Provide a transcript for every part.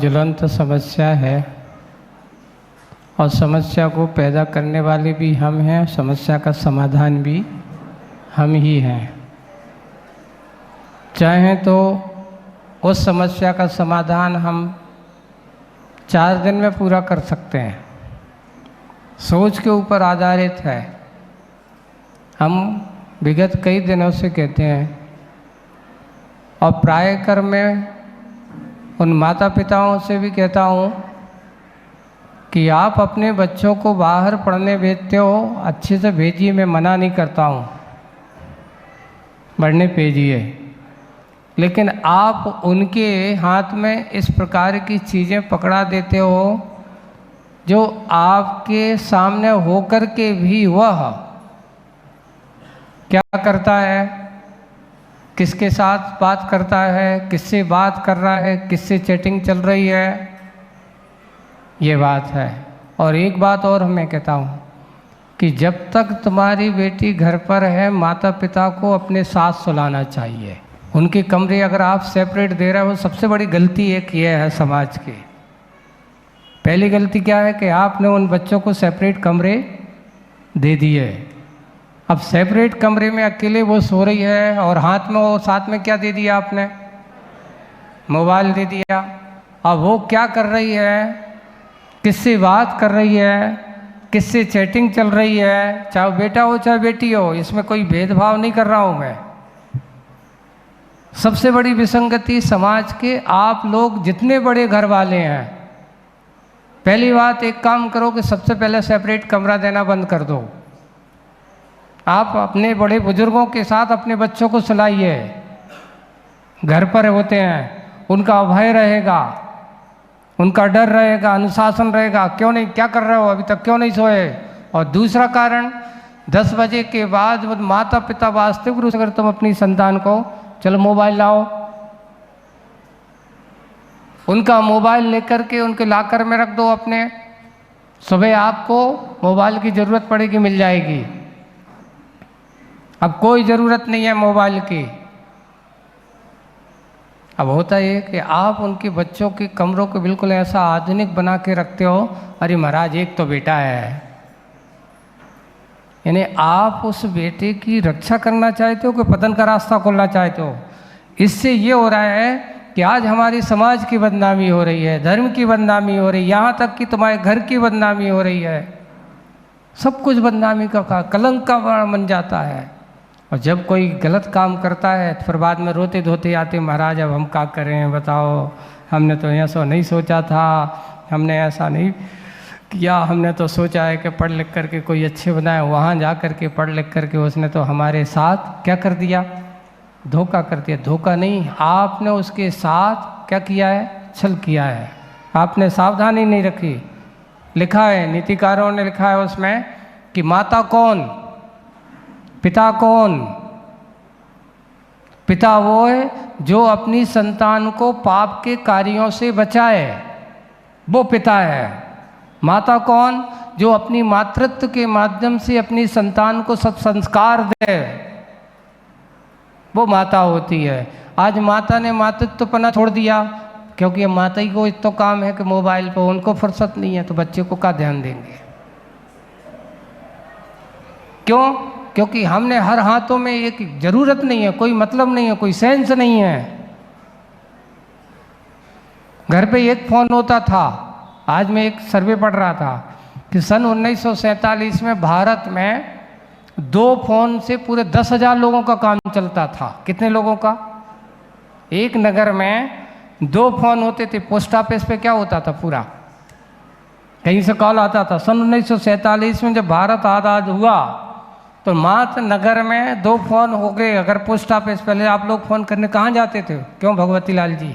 ज्वलंत समस्या है और समस्या को पैदा करने वाले भी हम हैं, समस्या का समाधान भी हम ही हैं। चाहें तो उस समस्या का समाधान हम 4 दिन में पूरा कर सकते हैं, सोच के ऊपर आधारित है। हम विगत कई दिनों से कहते हैं और प्राय कर मैं उन माता पिताओं से भी कहता हूँ कि आप अपने बच्चों को बाहर पढ़ने भेजते हो, अच्छे से भेजिए, मैं मना नहीं करता हूँ, पढ़ने भेजिए, लेकिन आप उनके हाथ में इस प्रकार की चीज़ें पकड़ा देते हो जो आपके सामने होकर के भी वह क्या करता है, किसके साथ बात करता है, किससे बात कर रहा है, किससे चैटिंग चल रही है, ये बात है। और एक बात और मैं कहता हूँ कि जब तक तुम्हारी बेटी घर पर है, माता पिता को अपने साथ सुलाना चाहिए। उनके कमरे अगर आप सेपरेट दे रहे हो, सबसे बड़ी गलती एक ये है समाज की। पहली गलती क्या है कि आपने उन बच्चों को सेपरेट कमरे दे दिए। अब सेपरेट कमरे में अकेले वो सो रही है और हाथ में वो साथ में क्या दे दिया आपने, मोबाइल दे दिया। अब वो क्या कर रही है, किससे बात कर रही है, किससे चैटिंग चल रही है, चाहे बेटा हो चाहे बेटी हो, इसमें कोई भेदभाव नहीं कर रहा हूँ मैं। सबसे बड़ी विसंगति समाज के आप लोग जितने बड़े घर वाले हैं, पहली बात एक काम करो कि सबसे पहले सेपरेट कमरा देना बंद कर दो। आप अपने बड़े बुजुर्गों के साथ अपने बच्चों को सुलाइए, घर पर होते हैं, उनका अभय रहेगा, उनका डर रहेगा, अनुशासन रहेगा। क्यों नहीं, क्या कर रहे हो, अभी तक क्यों नहीं सोए? और दूसरा कारण, 10 बजे के बाद माता पिता वास्तविक रूप से अगर तुम अपनी संतान को चलो मोबाइल लाओ, उनका मोबाइल लेकर के उनके लॉकर में रख दो अपने, सुबह आपको मोबाइल की ज़रूरत पड़ेगी, मिल जाएगी। अब कोई ज़रूरत नहीं है मोबाइल की। अब होता है कि आप उनके बच्चों के कमरों को बिल्कुल ऐसा आधुनिक बना के रखते हो, अरे महाराज एक तो बेटा है, यानी आप उस बेटे की रक्षा करना चाहते हो कि पतन का रास्ता खोलना चाहते हो। इससे ये हो रहा है कि आज हमारी समाज की बदनामी हो रही है, धर्म की बदनामी हो रही है, यहाँ तक कि तुम्हारे घर की बदनामी हो रही है। सब कुछ बदनामी का कलंक का बन जाता है। और जब कोई गलत काम करता है तो फिर बाद में रोते धोते आते, महाराज अब हम क्या करें बताओ, हमने तो ऐसा नहीं सोचा था, हमने ऐसा नहीं किया, हमने तो सोचा है कि पढ़ लिख करके कोई अच्छे बनाए, वहाँ जा कर के पढ़ लिख करके उसने तो हमारे साथ क्या कर दिया, धोखा कर दिया। धोखा नहीं, आपने उसके साथ क्या किया है, छल किया है, आपने सावधानी नहीं रखी। लिखा है, नीतिकारों ने लिखा है उसमें कि माता कौन, पिता कौन? पिता वो है जो अपनी संतान को पाप के कार्यों से बचाए, वो पिता है। माता कौन? जो अपनी मातृत्व के माध्यम से अपनी संतान को सत्संस्कार दे, वो माता होती है। आज माता ने मातृत्व पना छोड़ दिया, क्योंकि माता ही को इतना काम है कि मोबाइल पर, उनको फुर्सत नहीं है, तो बच्चे को क्या ध्यान देंगे? क्यों? क्योंकि हमने हर हाथों में एक ज़रूरत नहीं है, कोई मतलब नहीं है, कोई सेंस नहीं है। घर पे एक फ़ोन होता था। आज मैं एक सर्वे पढ़ रहा था कि सन 1947 में भारत में 2 फ़ोन से पूरे 10,000 लोगों का काम चलता था। कितने लोगों का? एक नगर में 2 फ़ोन होते थे। पोस्ट ऑफिस पे क्या होता था, पूरा कहीं से कॉल आता था। सन 1947 में जब भारत आज़ाद हुआ तो मात्र नगर में 2 फ़ोन हो गए। अगर पोस्ट ऑफिस, पहले आप लोग फ़ोन करने कहाँ जाते थे? क्यों भगवती लाल जी?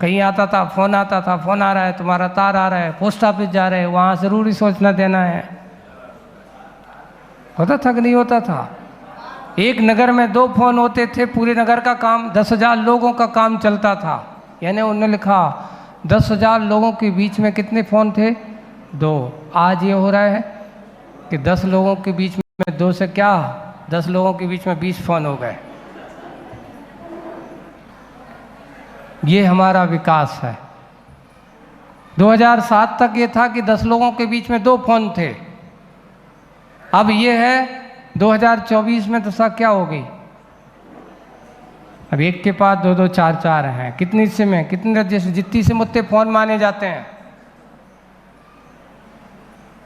कहीं आता था, फ़ोन आता था, फ़ोन आ रहा है, तुम्हारा तार आ रहा है, पोस्ट ऑफिस जा रहे हैं, वहाँ ज़रूरी सोचना देना है। होता था कि नहीं होता था? एक नगर में 2 फ़ोन होते थे, पूरे नगर का काम, 10,000 लोगों का काम चलता था। यानी उन्होंने लिखा 10,000 लोगों के बीच में कितने फ़ोन थे? 2। आज ये हो रहा है कि 10 लोगों के बीच में 2 से क्या, 10 लोगों के बीच में 20 फ़ोन हो गए। ये हमारा विकास है। 2007 तक ये था कि 10 लोगों के बीच में 2 फोन थे। अब ये है 2024 में दशा क्या हो गई, अब एक के पास 2-2 4-4 हैं। कितनी सिम है, कितने जैसे जितनी सिम उतने फोन माने जाते हैं।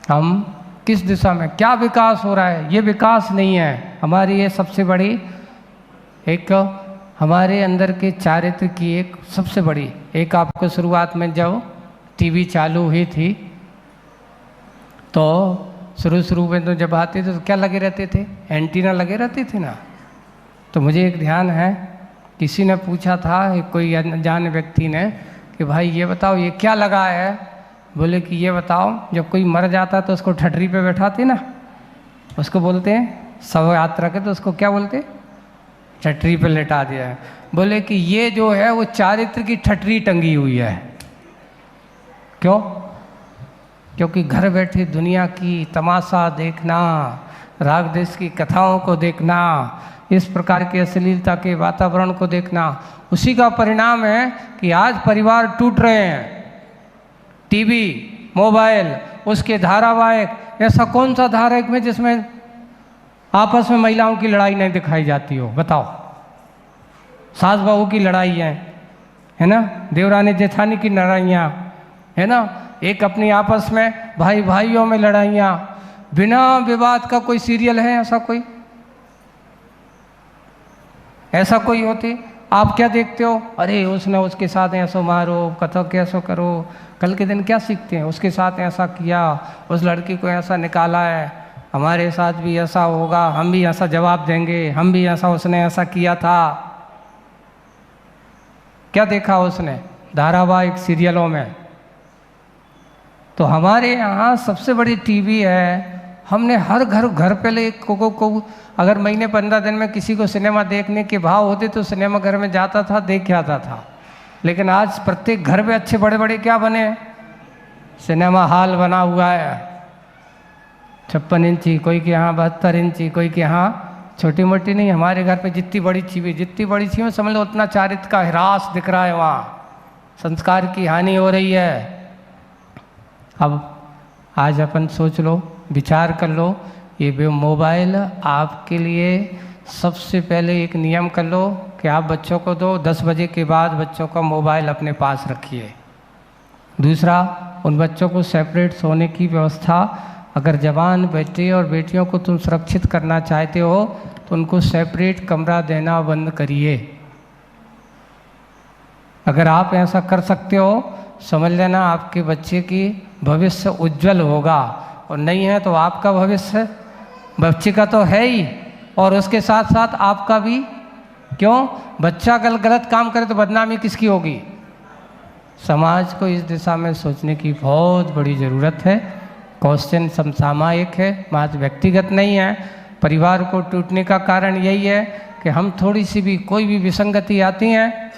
हम किस दिशा में, क्या विकास हो रहा है? ये विकास नहीं है। हमारी ये सबसे बड़ी एक हमारे अंदर के चारित्र की एक सबसे बड़ी एक, आपको शुरुआत में जब टीवी चालू हुई थी तो शुरू में तो जब आते थे तो क्या लगे रहते थे, एंटीना लगे रहते थे ना। तो मुझे एक ध्यान है, किसी ने पूछा था, कोई अनजान व्यक्ति ने, कि भाई ये बताओ ये क्या लगा है। बोले कि ये बताओ, जब कोई मर जाता है तो उसको ठटरी पे बैठाते ना, उसको बोलते हैं शव यात्रा के, तो उसको क्या बोलते, ठटरी पे लेटा दिया है। बोले कि ये जो है वो चारित्र की ठटरी टंगी हुई है। क्यों? क्योंकि घर बैठे दुनिया की तमाशा देखना, राग देश की कथाओं को देखना, इस प्रकार के अश्लीलता के वातावरण को देखना, उसी का परिणाम है कि आज परिवार टूट रहे हैं। टीवी, मोबाइल, उसके धारावाहिक, ऐसा कौन सा धारावाहिक में जिसमें आपस में महिलाओं की लड़ाई नहीं दिखाई जाती हो? बताओ। सास बहू की लड़ाई है ना, देवरानी जेठानी की लड़ाइयाँ है ना, एक अपनी आपस में भाई भाइयों में लड़ाइयाँ, बिना विवाद का कोई सीरियल है ऐसा कोई होती? आप क्या देखते हो? अरे उसने उसके साथ ऐसा मारो, कथो कैसो करो, कल के दिन क्या सीखते हैं? उसके साथ ऐसा किया, उस लड़की को ऐसा निकाला है, हमारे साथ भी ऐसा होगा, हम भी ऐसा जवाब देंगे, हम भी ऐसा, उसने ऐसा किया था। क्या देखा उसने धारावाहिक सीरियलों में? तो हमारे यहाँ सबसे बड़ी टीवी है। हमने हर घर पहले को अगर महीने 15 दिन में किसी को सिनेमा देखने के भाव होते तो सिनेमा घर में जाता था, देख के आता था। लेकिन आज प्रत्येक घर में अच्छे बड़े बड़े क्या बने, सिनेमा हॉल बना हुआ है, 56 इंची, कोई के यहाँ 72 इंची, कोई के यहाँ छोटी मोटी नहीं। हमारे घर पे जितनी बड़ी चीज़ें समझ लो उतना चारित्र का ह्रास दिख रहा है, वहाँ संस्कार की हानि हो रही है। अब आज अपन सोच लो, विचार कर लो, ये मोबाइल आपके लिए सबसे पहले एक नियम कर लो कि आप बच्चों को दो, 10 बजे के बाद बच्चों का मोबाइल अपने पास रखिए। दूसरा, उन बच्चों को सेपरेट सोने की व्यवस्था, अगर जवान बेटे और बेटियों को तुम सुरक्षित करना चाहते हो तो उनको सेपरेट कमरा देना बंद करिए। अगर आप ऐसा कर सकते हो, समझ लेना आपके बच्चे की भविष्य उज्जवल होगा, और नहीं है तो आपका भविष्य बच्चे का तो है ही, और उसके साथ साथ आपका भी। क्यों? बच्चा अगर गलत काम करे तो बदनामी किसकी होगी? समाज को इस दिशा में सोचने की बहुत बड़ी ज़रूरत है। क्वेश्चन समसामयिक है, मात्र व्यक्तिगत नहीं है। परिवार को टूटने का कारण यही है कि हम थोड़ी सी भी कोई भी विसंगति आती है,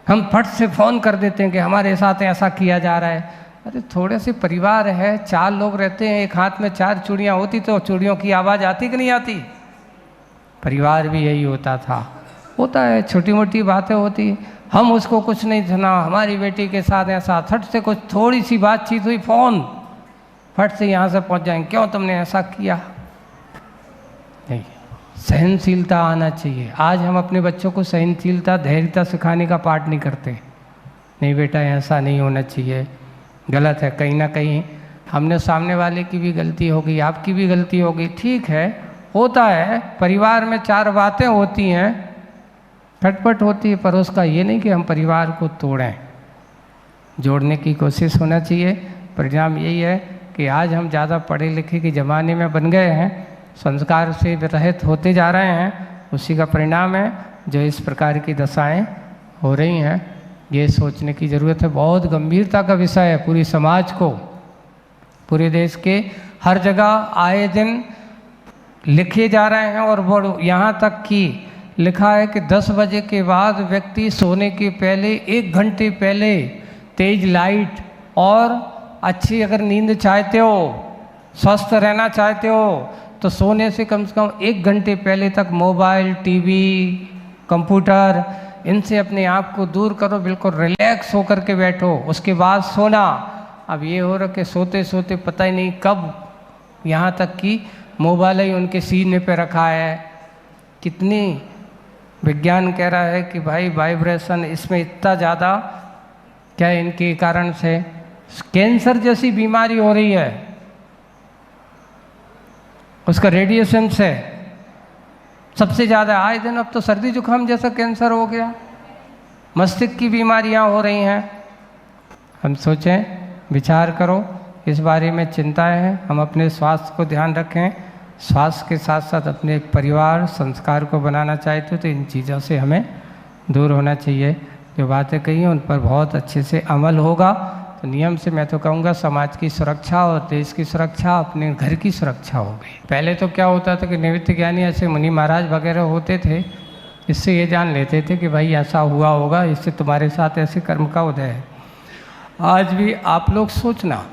हम फट से फ़ोन कर देते हैं कि हमारे साथ ऐसा किया जा रहा है। अरे थोड़े से परिवार है, 4 लोग रहते हैं, एक हाथ में 4 चूड़ियाँ होती तो चूड़ियों की आवाज़ आती कि नहीं आती? परिवार भी यही होता है, छोटी मोटी बातें होती, हम उसको कुछ नहीं सुना, हमारी बेटी के साथ ऐसा, फट से कुछ थोड़ी सी बातचीत हुई, फ़ोन फट से यहाँ से पहुँच जाएंगे, क्यों तुमने ऐसा किया? नहीं, सहनशीलता आना चाहिए। आज हम अपने बच्चों को सहनशीलता, धैर्यता सिखाने का पाठ नहीं करते। नहीं बेटा ऐसा नहीं होना चाहिए, गलत है। कहीं ना कहीं हमने सामने वाले की भी गलती होगी, आपकी भी गलती होगी, ठीक है, होता है। परिवार में 4 बातें होती हैं, खटपट होती है, पर उसका ये नहीं कि हम परिवार को तोड़ें, जोड़ने की कोशिश होना चाहिए। परिणाम यही है कि आज हम ज़्यादा पढ़े लिखे के ज़माने में बन गए हैं, संस्कार से रहित होते जा रहे हैं, उसी का परिणाम है जो इस प्रकार की दशाएं हो रही हैं। ये सोचने की ज़रूरत है, बहुत गंभीरता का विषय है। पूरी समाज को, पूरे देश के हर जगह आए दिन लिखे जा रहे हैं, और वो यहाँ तक कि लिखा है कि 10 बजे के बाद व्यक्ति सोने के पहले 1 घंटे पहले तेज लाइट और अच्छी अगर नींद चाहते हो, स्वस्थ रहना चाहते हो, तो सोने से कम 1 घंटे पहले तक मोबाइल, टीवी, कंप्यूटर, इनसे अपने आप को दूर करो, बिल्कुल रिलैक्स होकर के बैठो, उसके बाद सोना। अब ये हो रहा कि सोते सोते पता ही नहीं कब, यहाँ तक कि मोबाइल ही उनके सीने पे रखा है। कितनी विज्ञान कह रहा है कि भाई वाइब्रेशन इसमें इतना ज़्यादा, क्या इनके कारण से कैंसर जैसी बीमारी हो रही है, उसका रेडिएशन से सबसे ज़्यादा। आए दिन अब तो सर्दी जुकाम जैसा कैंसर हो गया, मस्तिष्क की बीमारियां हो रही हैं। हम सोचें, विचार करो इस बारे में, चिंताएं हैं। हम अपने स्वास्थ्य को ध्यान रखें, स्वास्थ्य के साथ साथ अपने परिवार संस्कार को बनाना चाहते हो तो इन चीज़ों से हमें दूर होना चाहिए। जो बातें कही हैं उन पर बहुत अच्छे से अमल होगा तो नियम से मैं तो कहूँगा समाज की सुरक्षा और देश की सुरक्षा, अपने घर की सुरक्षा होगी। पहले तो क्या होता था कि निवृत्त ज्ञानी ऐसे मुनि महाराज वगैरह होते थे, इससे ये जान लेते थे कि भाई ऐसा हुआ होगा, इससे तुम्हारे साथ ऐसे कर्म का उदय है। आज भी आप लोग सोचना,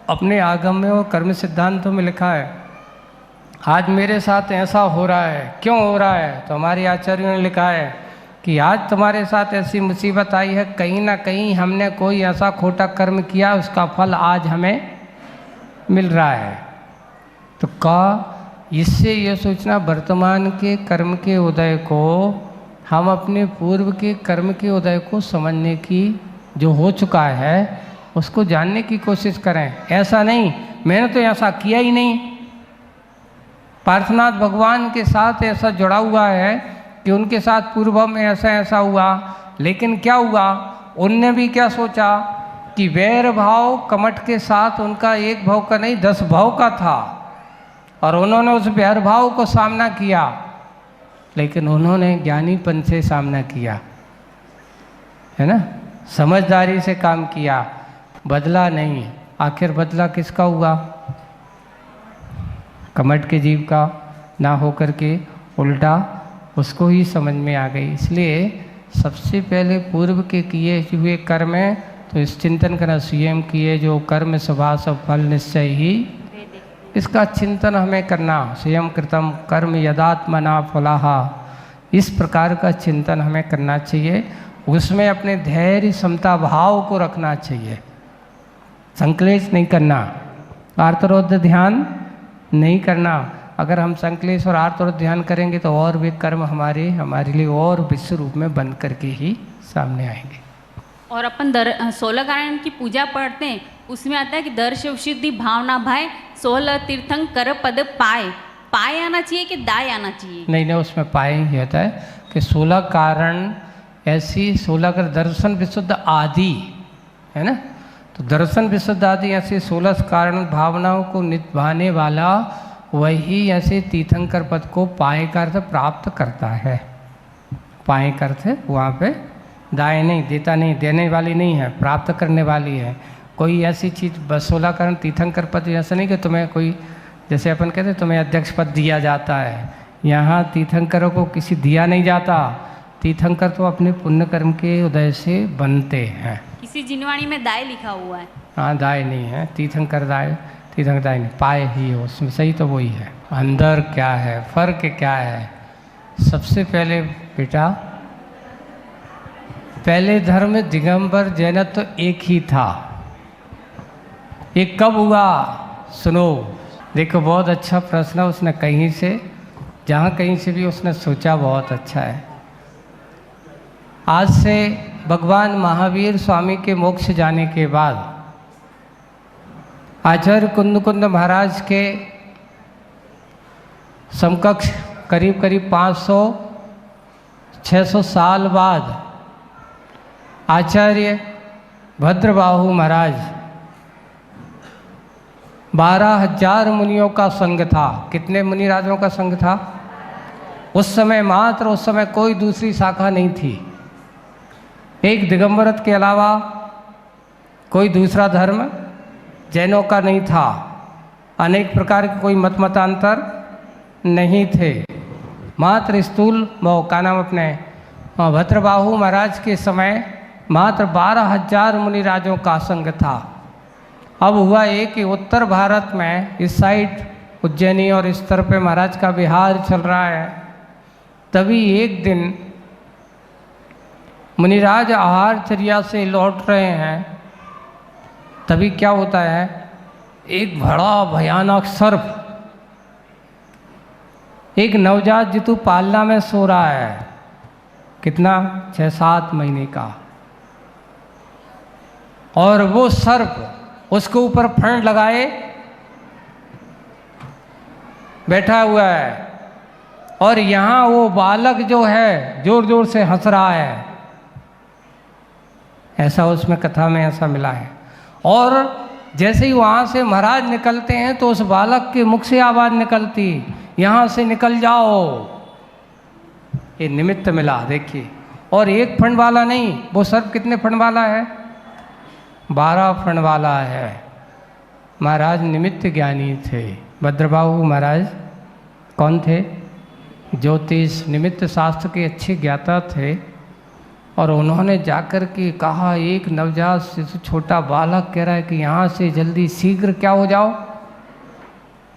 अपने आगम में और कर्म सिद्धांतों में लिखा है आज मेरे साथ ऐसा हो रहा है, क्यों हो रहा है? तो हमारे आचार्यों ने लिखा है कि आज तुम्हारे साथ ऐसी मुसीबत आई है, कहीं ना कहीं हमने कोई ऐसा खोटा कर्म किया, उसका फल आज हमें मिल रहा है। तो इससे ये सोचना, वर्तमान के कर्म के उदय को हम अपने पूर्व के कर्म के उदय को समझने की, जो हो चुका है उसको जानने की कोशिश करें। ऐसा नहीं मैंने तो ऐसा किया ही नहीं। पार्थनाथ भगवान के साथ ऐसा जुड़ा हुआ है कि उनके साथ पूर्व में ऐसा ऐसा हुआ, लेकिन क्या हुआ, उनने भी क्या सोचा कि वैर भाव कमठ के साथ उनका एक भाव का नहीं 10 भाव का था, और उन्होंने उस वैर भाव को सामना किया, लेकिन उन्होंने ज्ञानीपन से सामना किया, है ना, समझदारी से काम किया, बदला नहीं। आखिर बदला किसका हुआ? कमठ के जीव का, ना होकर के उल्टा उसको ही समझ में आ गई। इसलिए सबसे पहले पूर्व के किए हुए कर्म है तो इस चिंतन करना, स्वयं किए जो कर्म स्वभाव सब फल निश्चय ही, इसका चिंतन हमें करना। स्वयं कृतम कर्म यदात्मना फलाहा, इस प्रकार का चिंतन हमें करना चाहिए। उसमें अपने धैर्य समता भाव को रखना चाहिए, संक्लेश नहीं करना, आर्तरोध ध्यान नहीं करना। अगर हम संक्लेश और आर्तरोध ध्यान करेंगे तो और भी कर्म हमारे लिए और विश्व रूप में बन करके ही सामने आएंगे। और अपन 16 कारण की पूजा पढ़ते हैं, उसमें आता है कि दर्श शुद्धि भावना भाई 16 तीर्थंक कर पद पाए। पाए आना चाहिए कि दाय आना चाहिए? नहीं, उसमें पाए ही होता है कि 16 कारण ऐसी 16 कर दर्शन विशुद्ध आदि है ना, तो दर्शन विशुद्ध आदि ऐसे 16 कारण भावनाओं को निभाने वाला वही ऐसे तीर्थंकर पद को पाए का अर्थ प्राप्त करता है। पाए का अर्थ वहाँ पे दाएं नहीं, देता नहीं, देने वाली नहीं है, प्राप्त करने वाली है। कोई ऐसी चीज़ बस 16 कारण तीर्थंकर पद ऐसा नहीं कि तुम्हें कोई, जैसे अपन कहते तुम्हें अध्यक्ष पद दिया जाता है, यहाँ तीर्थंकरों को किसी दिया नहीं जाता। तीर्थंकर तो अपने पुण्य कर्म के उदय से बनते हैं। किसी जिनवाणी में दाय लिखा हुआ है? हाँ, दाय नहीं है, तीर्थंकर दाय, तीर्थंकर दाय नहीं, पाए ही हो, उसमें सही तो वही है। अंदर क्या है, फर्क क्या है? सबसे पहले बेटा, पहले धर्म दिगंबर जैनत्व तो एक ही था। ये कब हुआ सुनो, देखो बहुत अच्छा प्रश्न उसने कहीं से, जहाँ कहीं से भी उसने सोचा, बहुत अच्छा है। आज से भगवान महावीर स्वामी के मोक्ष जाने के बाद आचार्य कुंद महाराज के समकक्ष करीब करीब 500-600 साल बाद आचार्य भद्रबाहु महाराज, 12,000 मुनियों का संघ था। कितने मुनि राजाओं का संघ था उस समय? मात्र उस समय कोई दूसरी शाखा नहीं थी। एक दिगंबरत के अलावा कोई दूसरा धर्म जैनों का नहीं था। अनेक प्रकार के कोई मतांतर नहीं थे। मात्र स्थूल का नाम अपने भद्रबाहु महाराज के समय मात्र 12,000 मुनि राजों का संघ था। अब हुआ ये कि उत्तर भारत में इस साइड उज्जैनी और इस तरफ पे महाराज का विहार चल रहा है। तभी एक दिन मुनिराज आहारचर्या से लौट रहे हैं तभी क्या होता है, एक बड़ा भयानक सर्प एक नवजात जितु पालना में सो रहा है, कितना 6-7 महीने का, और वो सर्प उसके ऊपर फंड लगाए बैठा हुआ है, और यहाँ वो बालक जो है जोर जोर से हंस रहा है। ऐसा उसमें कथा में ऐसा मिला है। और जैसे ही वहाँ से महाराज निकलते हैं तो उस बालक के मुख से आवाज़ निकलती, यहाँ से निकल जाओ। ये निमित्त मिला, देखिए। और एक फंड वाला नहीं, वो सर्प कितने फंड वाला है? 12 फंड वाला है। महाराज निमित्त ज्ञानी थे। भद्रबाहु महाराज कौन थे? ज्योतिष निमित्त शास्त्र के अच्छे ज्ञाता थे। और उन्होंने जाकर के कहा, एक नवजात शिशु छोटा बालक कह रहा है कि यहाँ से जल्दी शीघ्र क्या हो जाओ,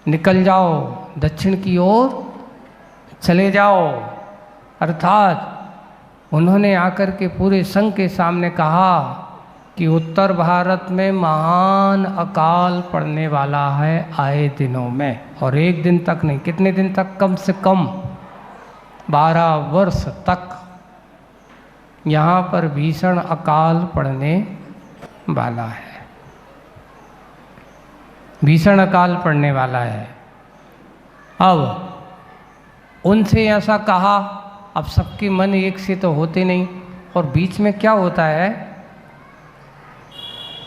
निकल जाओ, दक्षिण की ओर चले जाओ। अर्थात उन्होंने आकर के पूरे संघ के सामने कहा कि उत्तर भारत में महान अकाल पड़ने वाला है आए दिनों में, और एक दिन तक नहीं, कितने दिन तक? कम से कम 12 वर्ष तक यहाँ पर भीषण अकाल पड़ने वाला है, भीषण अकाल पड़ने वाला है। अब उनसे ऐसा कहा, अब सबके मन एक से तो होते नहीं, और बीच में क्या होता है,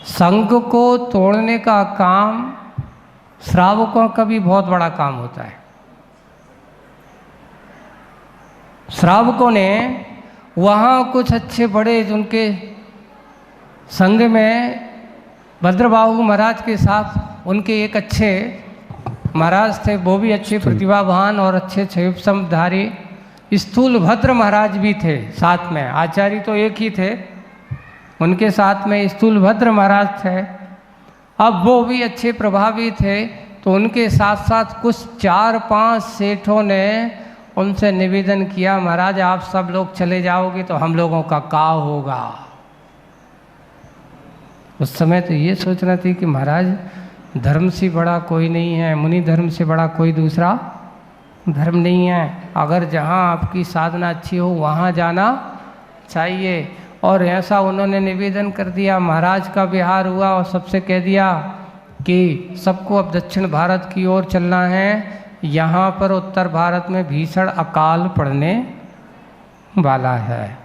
संघ को तोड़ने का काम श्रावकों का भी बहुत बड़ा काम होता है। श्रावकों ने वहाँ कुछ अच्छे बड़े उनके संघ में भद्रबाहु महाराज के साथ उनके एक अच्छे महाराज थे, वो भी अच्छे प्रतिभावान और अच्छे क्षयोपशमधारी स्थूल भद्र महाराज भी थे साथ में। आचार्य तो एक ही थे, उनके साथ में स्थूल भद्र महाराज थे। अब वो भी अच्छे प्रभावी थे, तो उनके साथ साथ कुछ 4-5 सेठों ने उनसे निवेदन किया, महाराज आप सब लोग चले जाओगे तो हम लोगों का क्या होगा। उस समय तो ये सोचना थी कि महाराज धर्म से बड़ा कोई नहीं है, मुनि धर्म से बड़ा कोई दूसरा धर्म नहीं है। अगर जहाँ आपकी साधना अच्छी हो वहाँ जाना चाहिए। और ऐसा उन्होंने निवेदन कर दिया। महाराज का विहार हुआ और सबसे कह दिया कि सबको अब दक्षिण भारत की ओर चलना है, यहाँ पर उत्तर भारत में भीषण अकाल पड़ने वाला है।